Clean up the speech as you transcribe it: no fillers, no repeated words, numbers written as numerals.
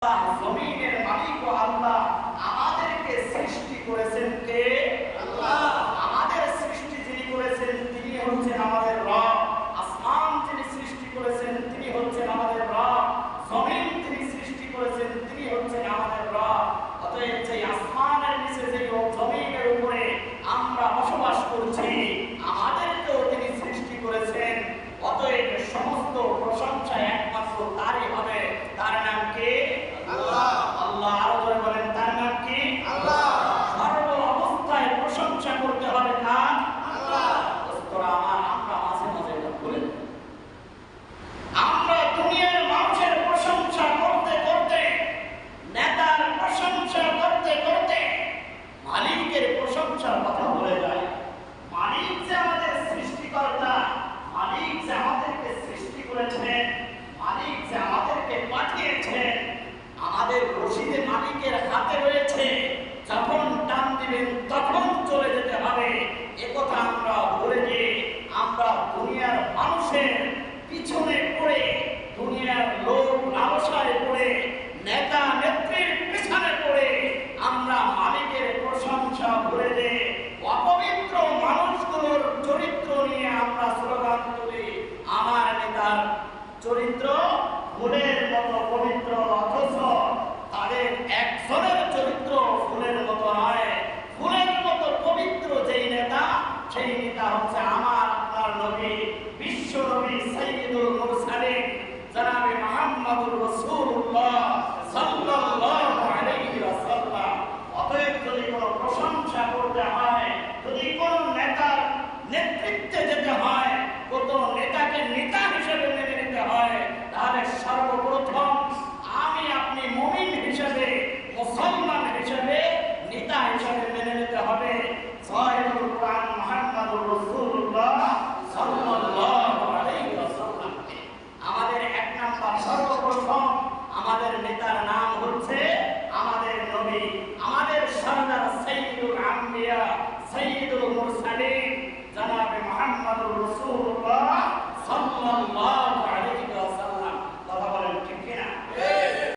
জমিনের মালিক ও আল্লাহ। আমাদেরকে সৃষ্টি করেছেন কে? আল্লাহ। আমাদের সৃষ্টি যিনি করেছেন তিনি হচ্ছেন আমাদের রব। আসমান যিনি সৃষ্টি করেছেন তিনি হচ্ছেন আমাদের রব। জমিন যিনি সৃষ্টি করেছেন তিনি হচ্ছেন আমাদের রব। অতএব সেই আসমানের নিচে যে জমিনের উপরে আমরা বসবাস করছি আমাদেরকেও তিনি সৃষ্টি করেছেন। অতএব সমস্ত প্রশংসা একমাত্র তারই হবে। তার নাম কে? আল্লাহ। আল্লাহ। আরো জোরে বলেন, তার নাম কি? আল্লাহ। সর্ব অবস্থায় প্রশংসা করতে হবে কার? আল্লাহ। দোস্তরা আমার, আমরা মাঝে মাঝে এটা বলে আমরা দুনিয়ার মানুষের প্রশংসা করতে করতে, নেতার প্রশংসা করতে করতে মালিকের প্রশংসার কথা বলে যায়। মালিক যে আমাদের সৃষ্টিকর্তা, মালিক যে আমাদেরকে সৃষ্টি করেছেন, মালিক যে আমাদেরকে পাঠিয়েছেন, আমাদের রশিদে মালিকের হাতে রয়েছে। যখন টান দিবেন তখন চলে যেতে হবে। একথা আমরা ভুলে গিয়ে আমরা দুনিয়ার মানুষের পিছনে পড়ে, দুনিয়ার লোক লালসায় পড়ে, নেতা নেত্রীর পিছনে পড়ে আমরা মালিকের প্রশংসা ভুলে দিয়ে অপবিত্র মানুষগুলোর চরিত্র নিয়ে আমরা স্লোগান তুলি। আমার নেতার চরিত্র ফুলের মতো পবিত্র, অথচ তাদের একজনের চরিত্র ফুলের মতো নয়। ফুলের মতো পবিত্র যেই নেতা, সেই নেতা হচ্ছে আমার আপনার নবী, বিশ্ব নবী সাইয়্যিদুল মুরসালিন জনাবে মুহাম্মদুর রাসূলুল্লাহ সাল্লাল্লাহু আলাইহি ওয়াসাল্লাম। অতএব যদি কোনো প্রশংসা করতে হয়, যদি কোনো নেতার নেতৃত্বে যেতে হয়, কত নেতাকে নেতা হিসেবে মেনে নিতে হয়, তাহলে সর্বপ্রথম আমি আপনি মুমিন হিসেবে, মুসলমান হিসেবে, নেতা হিসেবে মেনে নিতে হবে সাহিবুল কুরআন মুহাম্মদুর রাসূলুল্লাহ সাল্লাল্লাহু আলাইহি ওয়াসাল্লাম। আমাদের এক নাম্বার সর্বপ্রথম আমাদের নেতার নাম হচ্ছে আমাদের নবী, আমাদের সরদার সাইয়্যিদুল আম্বিয়া সাইয়্যিদুল মুরসালিন জনাবে মুহাম্মদুর রাসূলুল্লাহ